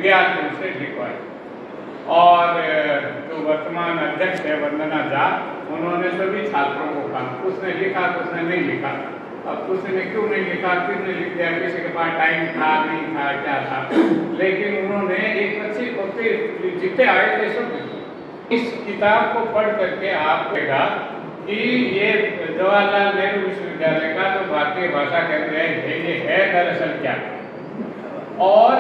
विद्यार्थियों से लिखवाई। और जो वर्तमान अध्यक्ष है वंदना झा, उन्होंने सभी छात्रों को कहा, कुछ ने लिखा कुछ ने नहीं लिखा। अब कुछ ने क्यों नहीं लिखा, किस ने लिख दिया, किसी के पास टाइम था नहीं था क्या था, लेकिन उन्होंने एक अच्छी कॉपी जितने आए थे सब इस किताब को पढ़ करके आप कहेगा कि ये जवाहरलाल नेहरू विश्वविद्यालय का जो भारतीय भाषा केंद्र है ये है दरअसल क्या, और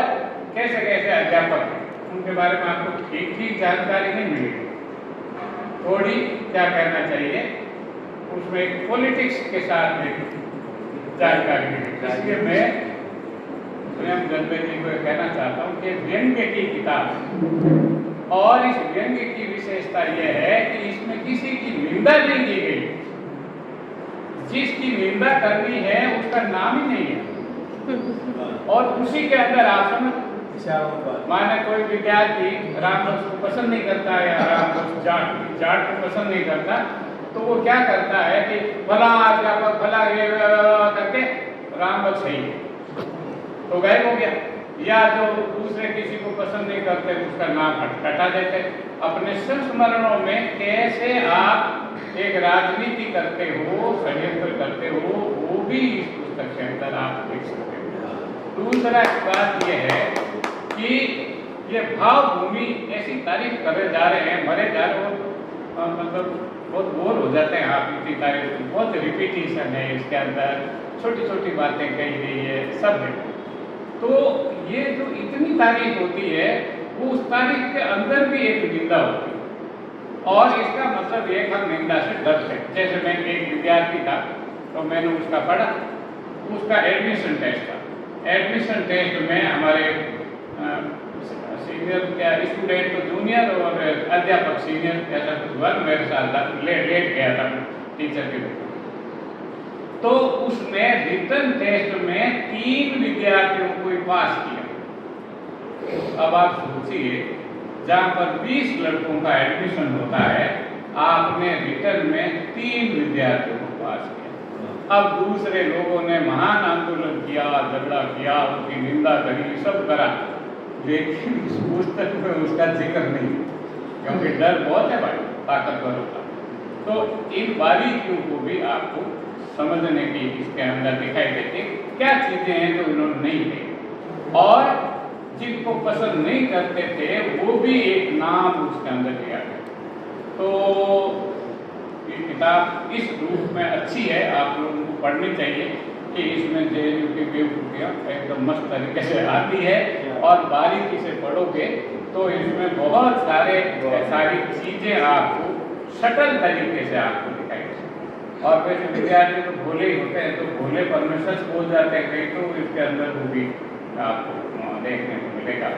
कैसे कैसे अध्यापक हैं उनके बारे में आपको ठीक ठीक जानकारी नहीं मिलेगी। थोड़ी क्या कहना चाहिए उसमें एक पॉलिटिक्स के साथ में जानकारी मिलेगी। इसलिए मैं स्वयं जनता जी को कहना चाहता हूँ कि व्यंग्य की किताब, और इस व्यंग्य की विशेषता यह है कि इसमें किसी की निंदा नहीं की गई। जिसकी निंदा करनी है उसका नाम ही नहीं है, और उसी के अंदर आप समझ माने कोई विद्यार्थी रामदास को पसंद नहीं करता या रामदास जाट को पसंद नहीं करता, तो वो क्या करता है कि भला अध्यापक भला ये करके रामदास सही तो गायब हो गया, या जो दूसरे किसी को पसंद नहीं करते उसका नाम हटा देते। अपने संस्मरणों में कैसे आप एक राजनीति करते हो, षड्यंत्र करते हो, वो भी इस पुस्तक के अंदर आप देख सकते हो। दूसरा बात यह है कि ये भावभूमि ऐसी तारीफ करे जा रहे हैं, मरे जा रहे हो, मतलब बहुत बोर हो जाते हैं आप इतनी तारीफ, बहुत रिपीटिशन है इसके अंदर, छोटी छोटी बातें कही गई है, सब है। तो ये जो इतनी तारीफ होती है वो उस तारीफ के अंदर भी एक निंदा होती है, और इसका मतलब एक हम निंदा से डरते हैं। जैसे मैं एक विद्यार्थी था तो मैंने उसका पढ़ा, उसका एडमिशन टेस्ट था। एडमिशन टेस्ट में हमारे सीनियर क्या स्टूडेंट तो जूनियर और अध्यापक सीनियर ऐसा कुछ हुआ, मेरे साथ लेट गया था टीचर के रूप में। तो उसने रिटन टेस्ट में 3 विद्यार्थियों को ही पास किया। अब आप सोचिए जहाँ पर 20 लड़कों का एडमिशन होता है, आपने रिटन में 3 विद्यार्थियों को पास किया। अब दूसरे लोगों ने महान आंदोलन किया, झगड़ा किया, उनकी निंदा करी, सब करा, लेकिन इस पुस्तक में उसका जिक्र नहीं, क्योंकि डर बहुत है भाई ताकतवरों का। तो इन बारीकियों को भी आपको समझने की इसके अंदर दिखाई देती क्या चीजें हैं जो इन्होंने नहीं की, और जिनको पसंद नहीं करते थे वो भी एक नाम उसके अंदर लिया गया। तो ये किताब इस रूप में अच्छी है, आप लोगों को पढ़नी चाहिए कि इसमें जेएनयू की बेवकूफियाँ एकदम मस्त तरीके से आती है, और बारीकी से पढ़ोगे तो इसमें बहुत सारी चीज़ें आपको सटल तरीके से आपको दिखाई देती। और वैसे विद्यार्थी तो भोले ही होते हैं, तो भोले पर में सच बोल जाते हैं कहीं, तो इसके अंदर वो भी आपको देखने को मिलेगा।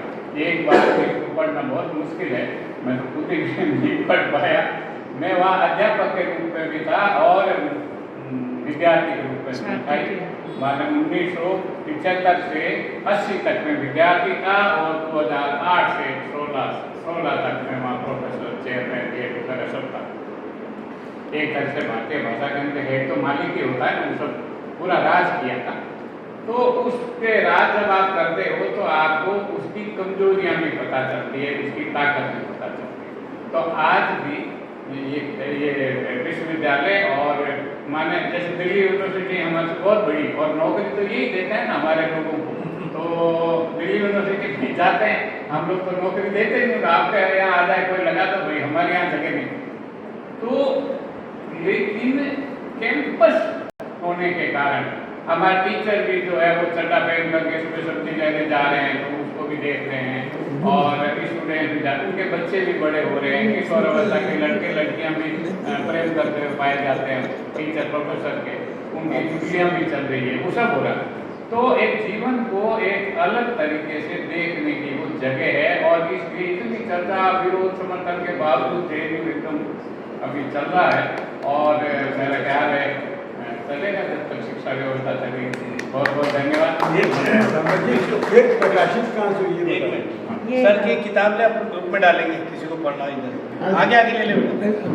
एक बार इसको पढ़ना बहुत मुश्किल है, मैं तो खुद ही नहीं पढ़ पाया। मैं वहाँ अध्यापक के रूप में भी था और विद्यार्थी के रूप में था। माने 1975 से 80 तक में विद्यार्थी था, और 2008 से 16 तक में वहाँ प्रोफेसर, चेयरमैन, गेट वगैरह सब था। एक तरह से भारतीय भाषा केंद्र हेड तो मालिक ही होता है, वो सब पूरा राज किया था। तो उसके राज जब आप करते हो तो आपको उसकी कमजोरियां भी पता चलती है, उसकी ताकत भी पता चलती है। तो आज भी ये विश्वविद्यालय और माने जैसे दिल्ली यूनिवर्सिटी हमारे बहुत बड़ी, और नौकरी तो यही देते हैं ना हमारे लोगों को। तो दिल्ली यूनिवर्सिटी भी जाते हैं, हम लोग तो नौकरी देते नहीं, आपके यहाँ आ जाए कोई लगा तो भाई हमारे यहाँ जगह नहीं। तो लेकिन कैंपस होने के कारण हमारे टीचर भी जो है वो चड्डा पहन करके सुबह सब्जी लेने जा रहे हैं, तो उसको भी देख रहे हैं, और स्टूडेंट भी जाते, उनके बच्चे भी बड़े हो रहे हैं, किशोर अवस्था के लड़के लड़कियां भी प्रेम करते हुए पाए जाते हैं टीचर प्रोफेसर के, उनकी छुट्टियाँ भी चल रही है, वो सब हो रहा है। तो एक जीवन को एक अलग तरीके से देखने की वो जगह है, और इसलिए इतनी चर्चा विरोध समर्थन के बावजूद जेएनयू एकदम अभी चल रहा है, और मेरा ख्याल है चलेगा जब तक शिक्षा व्यवस्था चलेगी। बहुत बहुत धन्यवाद। प्रकाशित कहाँ से ये सर की किताब ले अपन ग्रुप में डालेंगे, किसी को पढ़ना इधर आगे ले ले।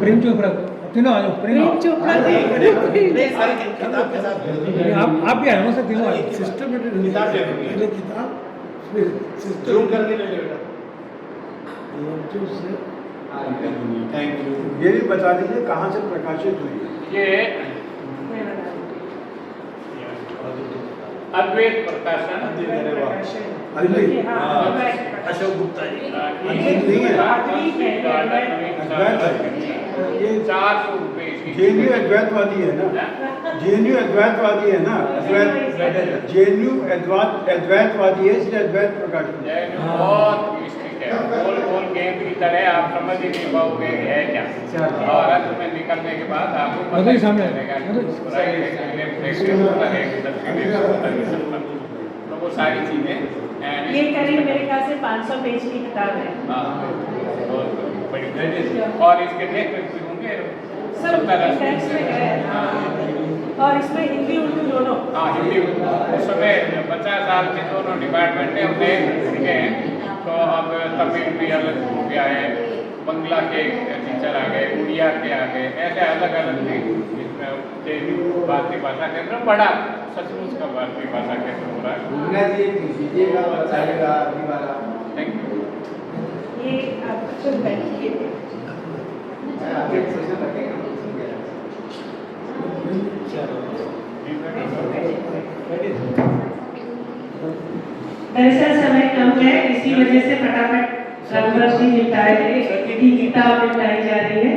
प्रेम चोपड़ा तीनों आ जाओ, प्रेम चोपड़ा सर किताब के साथ आप भी आ जाओ सर, तीनों सिस्टमेटिक किताब ले किताब जूम करके ले ले बेटा। Thank you. ये भी बता दीजिए कहाँ से प्रकाशित हुई है। ये अद्वैत प्रकाशन अद्वैत अशोक गुप्ता जी। अद्वैत नहीं है। ये 400 रुपए की जेएनयू अद्वैतवादी है ना, जेएनयू अद्वैतवादी है ना, जेएनयू अद्वैतवादी है, इसलिए अद्वैत प्रकाशन। बहुत मिस्टेक है, गोल गोल गेंद की तरह आप समझ ही नहीं पाओगे कि है क्या, और अंत में निकलने के बाद आपको पता अभी ही सामने चलेगा कि अभी राइट है कि लेफ्ट है कि ऊपर है कि दक्षिण है कि उत्तर है, तो वो सारी चीजें ये करीब मेरे ख्याल से 500 पेज की किताब है। हाँ, बहुत बड़ी और इसके लेख भी होंगे सब 70-80 टेक्स्ट में है। हाँ, और इसमें हिंदी उर्दू दोनों। हाँ हिंदी उस समय 50 साल के दोनों डिपार्टमेंट में हमने सीखे हैं, तो अब तमिल भी अलग हो गया है, बंगला के टीचर आ गए, उड़िया के आ गए, ऐसे अलग अलग थे जिसमें भारतीय भाषा केंद्र बड़ा सचमुच का भारतीय भाषा केंद्र हो रहा है। Thank you. ये आप खुद बैठिए। दरअसल समय कम है, इसी वजह से फटाफट रंगवर्षी निपटाए किताब निपटाई जा रही है,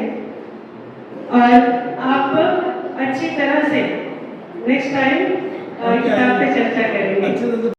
और आप अच्छी तरह से नेक्स्ट टाइम किताब पे चर्चा करेंगे।